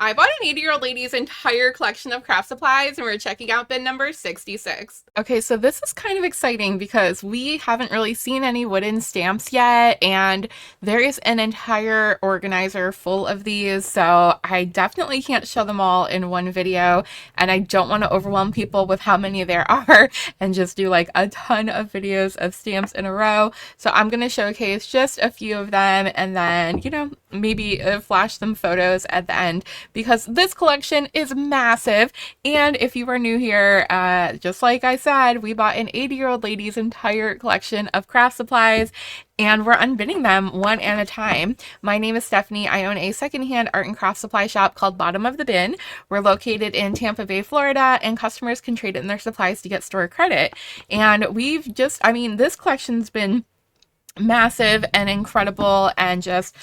I bought an 80-year-old lady's entire collection of craft supplies and we're checking out bin number 66. Okay, so this is kind of exciting because we haven't really seen any wooden stamps yet, and there is an entire organizer full of these, so I definitely can't show them all in one video, and I don't want to overwhelm people with how many there are and just do like a ton of videos of stamps in a row. So I'm going to showcase just a few of them and then, maybe flash some photos at the end, because this collection is massive. And if you are new here, just like I said, we bought an 80-year-old lady's entire collection of craft supplies, and we're unbinning them one at a time. My name is Stephanie. I own a secondhand art and craft supply shop called Bottom of the Bin. We're located in Tampa Bay, Florida, and customers can trade in their supplies to get store credit. And this collection's been massive and incredible and just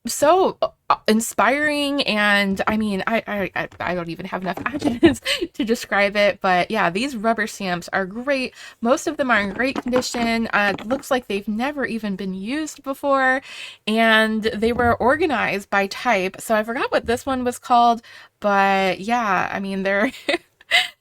so inspiring, and I don't even have enough adjectives to describe it, but yeah, these rubber stamps are great. Most of them are in great condition. It looks like they've never even been used before, and they were organized by type, so I forgot what this one was called, but yeah, they're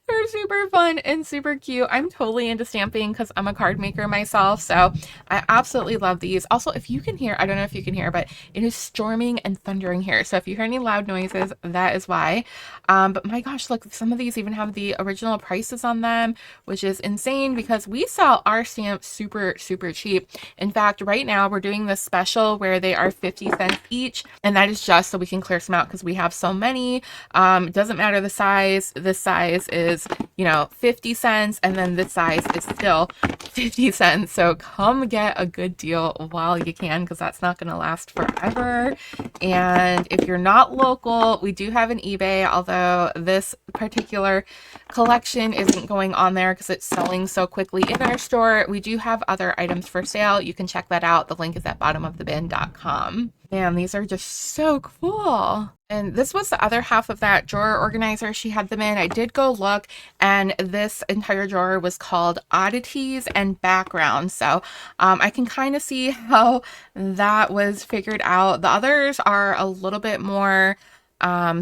they're super fun and super cute. I'm totally into stamping because I'm a card maker myself, so I absolutely love these. Also, if you can hear, I don't know if you can hear, but it is storming and thundering here. So if you hear any loud noises, that is why. But my gosh, look, some of these even have the original prices on them, which is insane because we sell our stamps super, super cheap. In fact, right now we're doing this special where they are 50 cents each, and that is just so we can clear some out because we have so many. It doesn't matter the size. This size is 50 cents, and then this size is still 50 cents. So come get a good deal while you can, because that's not going to last forever. And if you're not local, we do have an eBay, although this particular collection isn't going on there because it's selling so quickly in our store. We do have other items for sale. You can check that out. The link is at bottomofthebin.com. Man, these are just so cool. And this was the other half of that drawer organizer she had them in. I did go look, and this entire drawer was called Oddities and Background. So I can kind of see how that was figured out. The others are a little bit more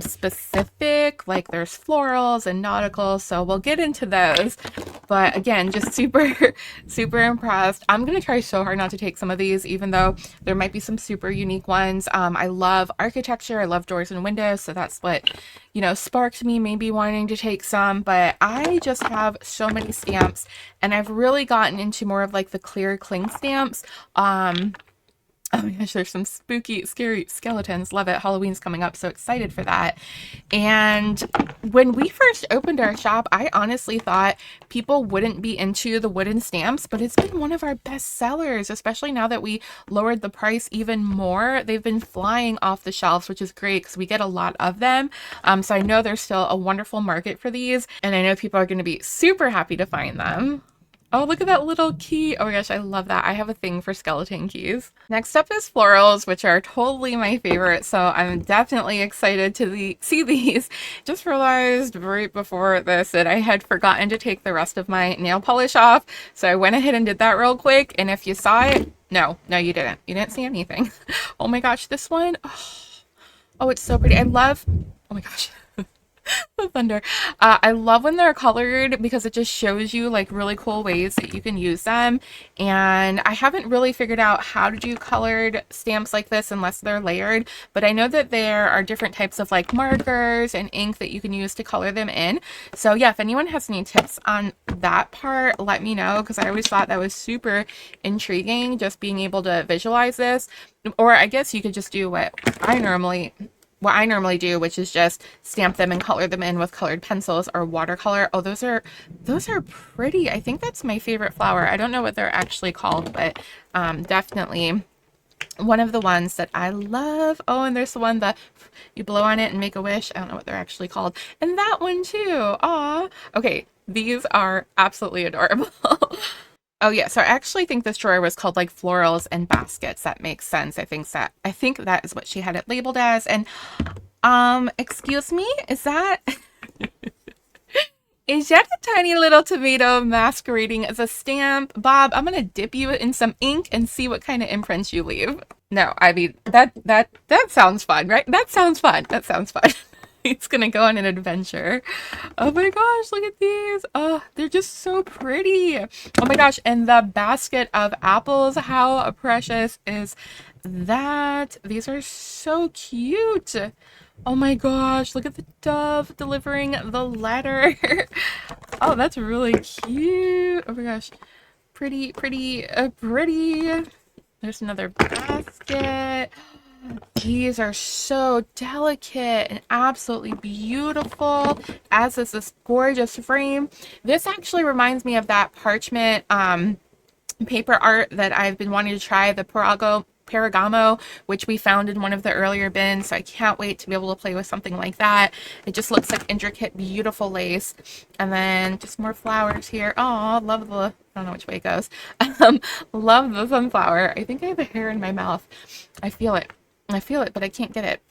specific, like there's florals and nauticals, so we'll get into those. But again, just super impressed. I'm gonna try so hard not to take some of these, even though there might be some super unique ones. I love architecture, I love doors and windows, so that's what sparked me maybe wanting to take some. But I just have so many stamps, and I've really gotten into more of like the clear cling stamps. Oh my gosh, there's some spooky, scary skeletons. Love it. Halloween's coming up, so excited for that. And when we first opened our shop, I honestly thought people wouldn't be into the wooden stamps, but it's been one of our best sellers, especially now that we lowered the price even more. They've been flying off the shelves, which is great because we get a lot of them. So I know there's still a wonderful market for these, and I know people are going to be super happy to find them. Oh, look at that little key. Oh my gosh, I love that. I have a thing for skeleton keys. Next up is florals, which are totally my favorite, so I'm definitely excited to see these. Just realized right before this that I had forgotten to take the rest of my nail polish off, so I went ahead and did that real quick, and if you saw it, no, you didn't. You didn't see anything. Oh my gosh, this one. Oh, it's so pretty. Oh my gosh. The thunder. I love when they're colored because it just shows you like really cool ways that you can use them, and I haven't really figured out how to do colored stamps like this unless they're layered, but I know that there are different types of like markers and ink that you can use to color them in. So yeah, if anyone has any tips on that part, let me know, because I always thought that was super intriguing, just being able to visualize this. Or I guess you could just do what I normally do, which is just stamp them and color them in with colored pencils or watercolor. Oh, those are pretty. I think that's my favorite flower. I don't know what they're actually called, but definitely one of the ones that I love. Oh, and there's the one that you blow on it and make a wish. I don't know what they're actually called. And that one too. Aw. Okay, these are absolutely adorable. Oh yeah, so I actually think this drawer was called like florals and baskets. That makes sense. I think that is what she had it labeled as. And excuse me, is that is that a tiny little tomato masquerading as a stamp? Bob, I'm gonna dip you in some ink and see what kind of imprints you leave. No, I mean that sounds fun, right? That sounds fun. He's gonna go on an adventure. Oh my gosh, look at these. Oh, they're just so pretty. Oh my gosh, and the basket of apples, how precious is that? These are so cute. Oh my gosh, look at the dove delivering the letter. Oh, that's really cute. Oh my gosh. Pretty, pretty, pretty. There's another basket. These are so delicate and absolutely beautiful, as is this gorgeous frame. This actually reminds me of that parchment paper art that I've been wanting to try, the Paragamo, which we found in one of the earlier bins. So I can't wait to be able to play with something like that. It just looks like intricate, beautiful lace. And then just more flowers here. Oh, love the, I don't know which way it goes. Love the sunflower. I think I have a hair in my mouth. I feel it. I feel it, but I can't get it.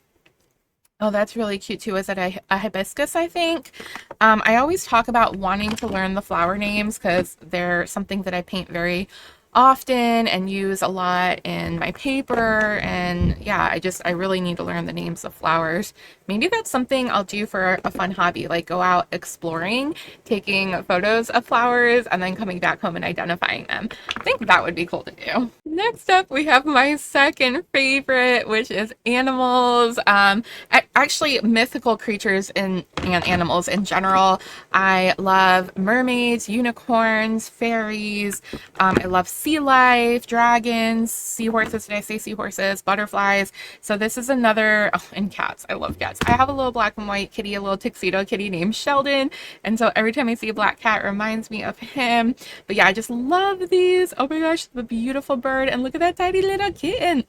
Oh, that's really cute too. Is it a hibiscus, I think? I always talk about wanting to learn the flower names because they're something that I paint very often and use a lot in my paper. And yeah, I really need to learn the names of flowers. Maybe that's something I'll do for a fun hobby, like go out exploring, taking photos of flowers, and then coming back home and identifying them. I think that would be cool to do. Next up, we have my second favorite, which is animals. Actually, mythical creatures and animals in general. I love mermaids, unicorns, fairies. I love sea life, dragons, seahorses. Did I say seahorses? Butterflies. So this is another, oh, and cats. I love cats. I have a little black and white kitty, a little tuxedo kitty named Sheldon. And so every time I see a black cat, it reminds me of him. But yeah, I just love these. Oh my gosh, the beautiful bird. And look at that tiny little kitten.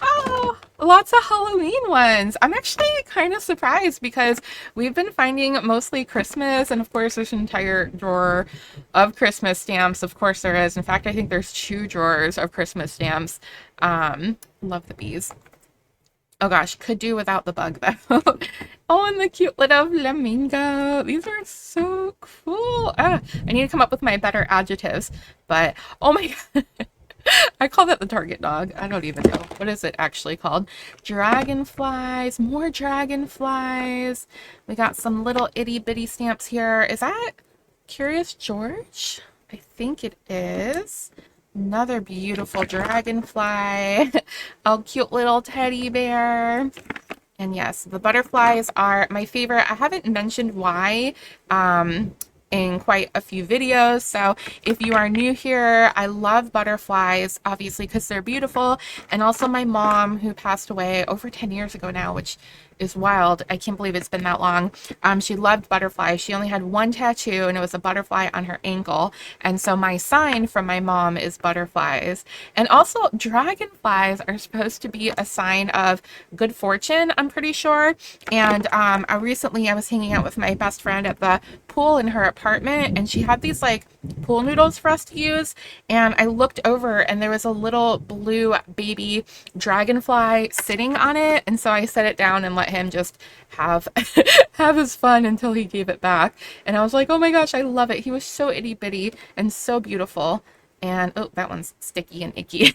Oh, lots of Halloween ones. I'm actually kind of surprised because we've been finding mostly Christmas, and of course there's an entire drawer of Christmas stamps. Of course there is. In fact, I think there's 2 drawers of Christmas stamps. Love the bees. Oh gosh, could do without the bug though. Oh, and the cute little flamingo. These are so cool. I need to come up with my better adjectives, but oh my god. I call that the target dog. I don't even know. What is it actually called? Dragonflies. More dragonflies. We got some little itty bitty stamps here. Is that Curious George? I think it is. Another beautiful dragonfly. Oh, cute little teddy bear. And yes, the butterflies are my favorite. I haven't mentioned why. In quite a few videos. So if you are new here, I love butterflies, obviously, because they're beautiful. And also my mom, who passed away over 10 years ago now, which is wild. I can't believe it's been that long. She loved butterflies. She only had one tattoo, and it was a butterfly on her ankle. And so my sign from my mom is butterflies. And also dragonflies are supposed to be a sign of good fortune, I'm pretty sure. And I was hanging out with my best friend at the pool in her apartment, and she had these like pool noodles for us to use. And I looked over, and there was a little blue baby dragonfly sitting on it. And so I set it down and let him just have have his fun until he gave it back. And I was like, oh my gosh, I love it. He was so itty bitty and so beautiful. And oh, that one's sticky and icky.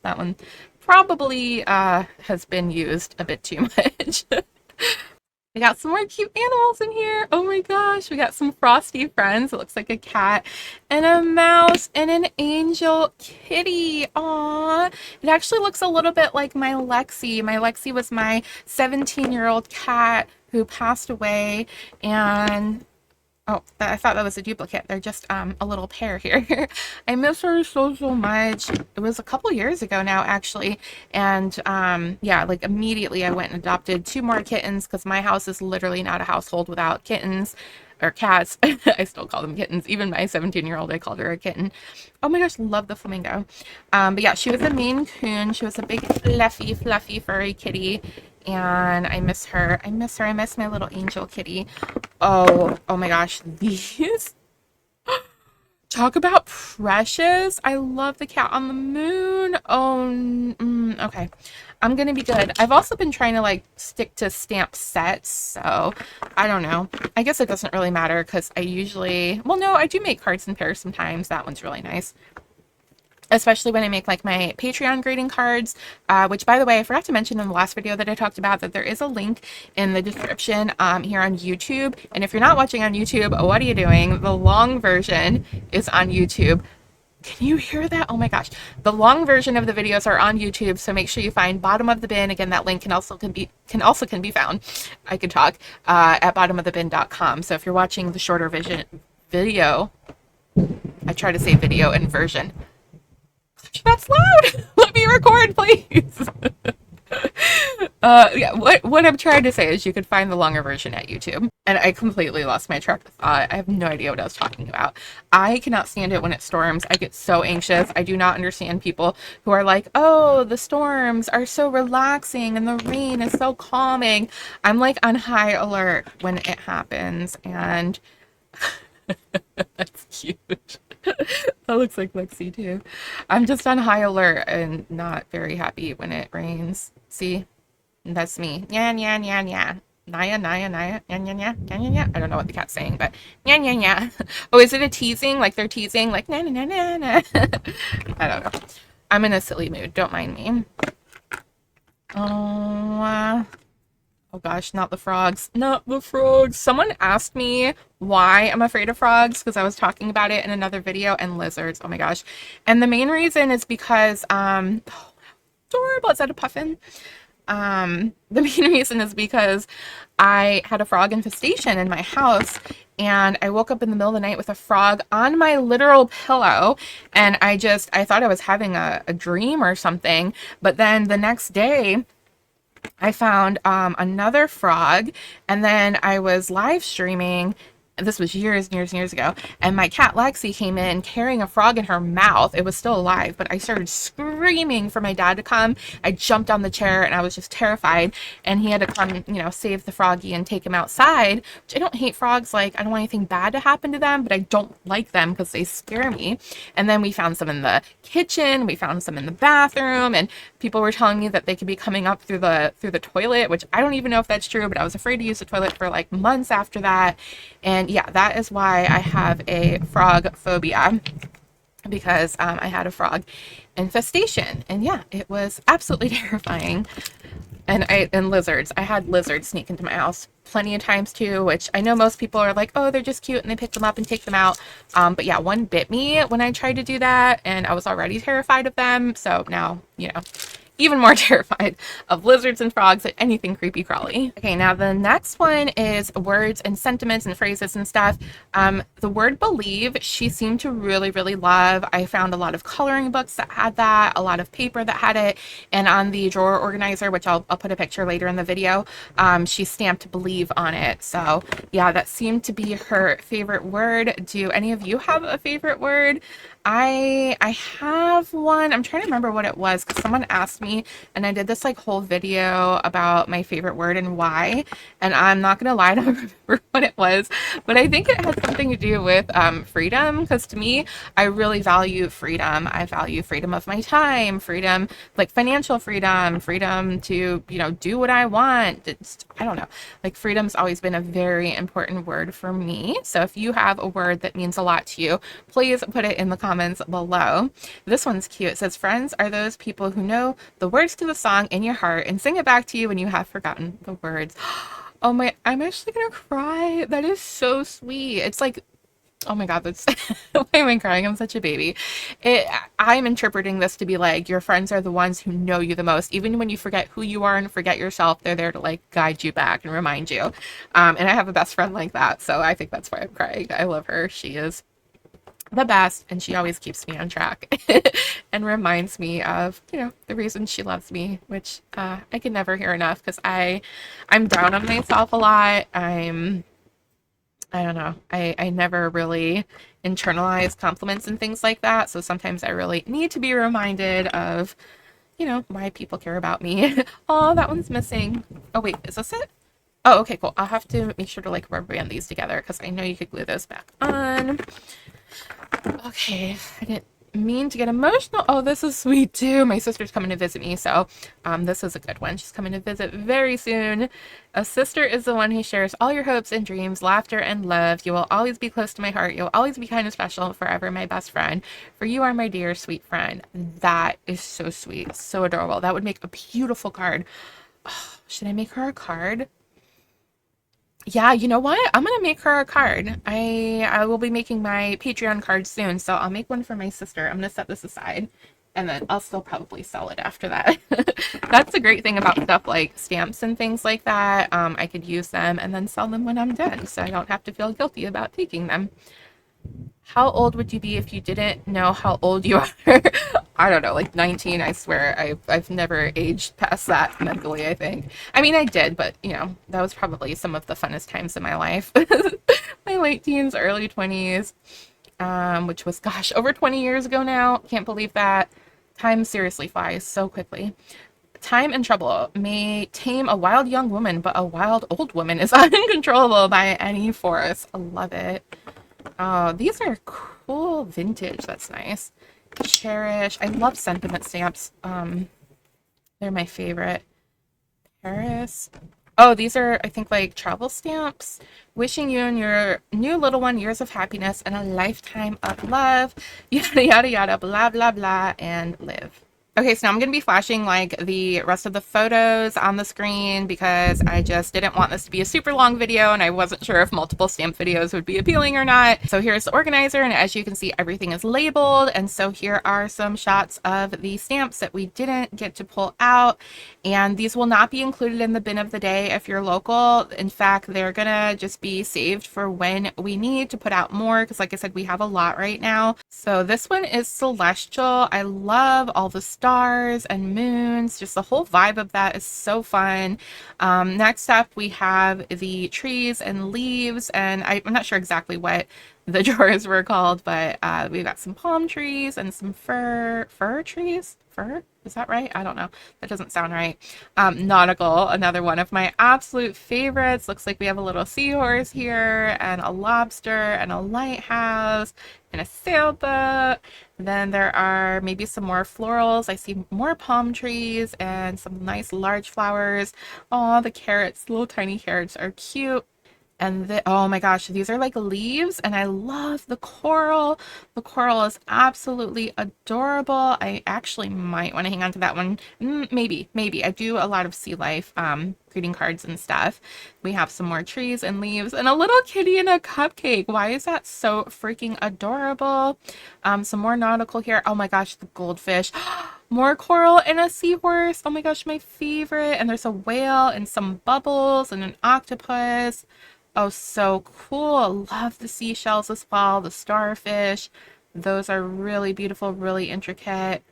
That one probably has been used a bit too much. We got some more cute animals in here. Oh my gosh, we got some frosty friends. It looks like a cat and a mouse and an angel kitty. Aww. It actually looks a little bit like my Lexi. My Lexi was my 17-year-old cat who passed away, and oh, I thought that was a duplicate. They're just a little pair here. I miss her so, so much. It was a couple years ago now, actually. And yeah, like immediately I went and adopted 2 more kittens because my house is literally not a household without kittens or cats. I still call them kittens. Even my 17-year-old, I called her a kitten. Oh my gosh, love the flamingo. But yeah, she was a Maine Coon. She was a big, fluffy, fluffy, furry kitty. And I miss her. I miss her. I miss my little angel kitty. Oh my gosh. These. Talk about precious. I love the cat on the moon. Oh, okay. I'm gonna be good. I've also been trying to like stick to stamp sets, so I don't know. I guess it doesn't really matter because I usually, well, no, I do make cards in pairs sometimes. That one's really nice. especially when I make like my Patreon greeting cards, which by the way, I forgot to mention in the last video that I talked about that there is a link in the description here on YouTube. And if you're not watching on YouTube, what are you doing? The long version is on YouTube. Can you hear that? Oh my gosh. The long version of the videos are on YouTube, so make sure you find Bottom of the Bin. Again, that link can be found. I can talk at bottomofthebin.com. So if you're watching the shorter video, I try to say video and version. That's loud. Let me record, please. Yeah, what I'm trying to say is you could find the longer version at YouTube. And I completely lost my track of thought. I have no idea what I was talking about. I cannot stand it when it storms. I get so anxious. I do not understand people who are like, oh, the storms are so relaxing and the rain is so calming. I'm like on high alert when it happens, and that's cute. That looks like Lexi too. I'm just on high alert and not very happy when it rains. See? That's me. Yeah, yeah, yeah, yeah. Naya, Naya, Naya, yeah, yeah, yeah, yeah, yeah, yeah. I don't know what the cat's saying, but yeah, yeah, yeah. Oh, is it a teasing? Like they're teasing? Like, na, na, na, na, na. I don't know. I'm in a silly mood. Don't mind me. Oh gosh, not the frogs. Not the frogs. Someone asked me why I'm afraid of frogs because I was talking about it in another video, and lizards. Oh my gosh. And the main reason is because, oh, adorable. Is that a puffin? The main reason is because I had a frog infestation in my house, and I woke up in the middle of the night with a frog on my literal pillow, and I thought I was having a dream or something, but then the next day I found another frog, and then I was live streaming. This was years and years and years ago, and my cat Lexi came in carrying a frog in her mouth. It was still alive, but I started screaming for my dad to come. I jumped on the chair and I was just terrified, and he had to come, save the froggy and take him outside, which I don't hate frogs. Like, I don't want anything bad to happen to them, but I don't like them because they scare me. And then we found some in the kitchen, we found some in the bathroom, and people were telling me that they could be coming up through the toilet, which I don't even know if that's true, but I was afraid to use the toilet for like months after that. And yeah, that is why I have a frog phobia, because I had a frog infestation, and yeah, it was absolutely terrifying. And lizards. I had lizards sneak into my house plenty of times too, which I know most people are like, oh, they're just cute and they pick them up and take them out. But yeah, one bit me when I tried to do that, and I was already terrified of them. So now, even more terrified of lizards and frogs and anything creepy crawly. Okay, now the next one is words and sentiments and phrases and stuff. The word believe, she seemed to really, really love. I found a lot of coloring books that had that, a lot of paper that had it, and on the drawer organizer, which I'll put a picture later in the video, she stamped believe on it. So yeah, that seemed to be her favorite word. Do any of you have a favorite word? I have one. I'm trying to remember what it was because someone asked me, and I did this like whole video about my favorite word and why, and I'm not gonna lie, I don't remember what it was, but I think it has something to do with freedom, because to me, I really value freedom. I value freedom of my time, freedom, like financial freedom, freedom to, do what I want. I don't know, like freedom's always been a very important word for me. So if you have a word that means a lot to you, please put it in the comments below. This one's cute. It says, friends are those people who know the words to the song in your heart and sing it back to you when you have forgotten the words. Oh my, I'm actually gonna cry. That is so sweet. It's like, oh my God, that's why am I crying? I'm such a baby. I'm interpreting this to be like, your friends are the ones who know you the most. Even when you forget who you are and forget yourself, they're there to like guide you back and remind you. And I have a best friend like that, so I think that's why I'm crying. I love her. She is the best, and she always keeps me on track and reminds me of, the reason she loves me, which I can never hear enough, because I'm down on myself a lot. I don't know. I never really internalize compliments and things like that. So sometimes I really need to be reminded of, why people care about me. Oh, that one's missing. Oh, wait, is this it? Oh, okay, cool. I'll have to make sure to like rubber band these together because I know you could glue those back on. Okay, I didn't mean to get emotional. Oh, this is sweet too. My sister's coming to visit me, so this is a good one. She's coming to visit very soon. A sister is the one who shares all your hopes and dreams, laughter and love. You will always be close to my heart. You'll always be kind and special, forever my best friend. For you are my dear, sweet friend. That is so sweet, so adorable. That would make a beautiful card. Oh, should I make her a card? Yeah, you know what? I'm gonna make her a card. I will be making my Patreon card soon, so I'll make one for my sister. I'm gonna set this aside, and then I'll still probably sell it after that. That's the great thing about stuff like stamps and things like that. I could use them and then sell them when I'm done, so I don't have to feel guilty about taking them. How old would you be if you didn't know how old you are? I don't know, like 19, I swear. I've never aged past that mentally, I think. I mean, I did, but you know, that was probably some of the funnest times in my life. My late teens, early 20s, which was, gosh, over 20 years ago now. Can't believe that. Time seriously flies so quickly. Time and trouble may tame a wild young woman, but a wild old woman is uncontrollable by any force. I love it. Oh, these are cool vintage. That's nice. Cherish. I love sentiment stamps. They're my favorite. Paris. Oh, these are, I think, like travel stamps. Wishing you and your new little one years of happiness and a lifetime of love. Yada, yada, yada, blah, blah, blah, and live. Okay, so now I'm going to be flashing like the rest of the photos on the screen because I just didn't want this to be a super long video and I wasn't sure if multiple stamp videos would be appealing or not. So here's the organizer, and as you can see, everything is labeled. And so here are some shots of the stamps that we didn't get to pull out. And these will not be included in the bin of the day if you're local. In fact, they're gonna just be saved for when we need to put out more because like I said, we have a lot right now. So this one is Celestial. I love all the stars and moons. Just the whole vibe of that is so fun. Next up, we have the trees and leaves, and I'm not sure exactly what the drawers were called, but we've got some palm trees and some fir trees. Fir? Is that right? I don't know. That doesn't sound right. Nautical, another one of my absolute favorites. Looks like we have a little seahorse here and a lobster and a lighthouse and a sailboat. Then there are maybe some more florals. I see more palm trees and some nice large flowers. Oh, the carrots, little tiny carrots are cute. And oh my gosh, these are like leaves, and I love the coral. The coral is absolutely adorable. I actually might want to hang on to that one. Maybe. I do a lot of sea life greeting cards and stuff. We have some more trees and leaves and a little kitty and a cupcake. Why is that so freaking adorable? Some more nautical here. Oh my gosh, the goldfish. More coral and a seahorse. Oh my gosh, my favorite. And there's a whale and some bubbles and an octopus. Oh, so cool. Love the seashells as well, the starfish. Those are really beautiful, really intricate.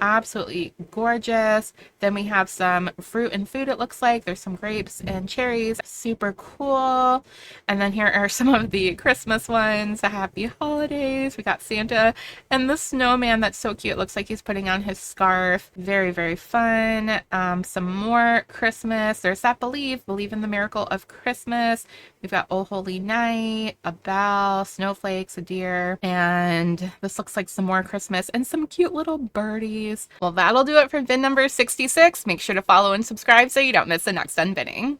Absolutely gorgeous. Then we have some fruit and food, it looks like. There's some grapes and cherries. Super cool. And then here are some of the Christmas ones. Happy holidays. We got Santa and the snowman. That's so cute. Looks like he's putting on his scarf. Very, very fun. Some more Christmas. There's that believe in the miracle of Christmas. We've got Oh Holy Night, a bell, snowflakes, a deer, and this looks like some more Christmas and some cute little birdies. Well, that'll do it for bin number 66. Make sure to follow and subscribe so you don't miss the next unbinning.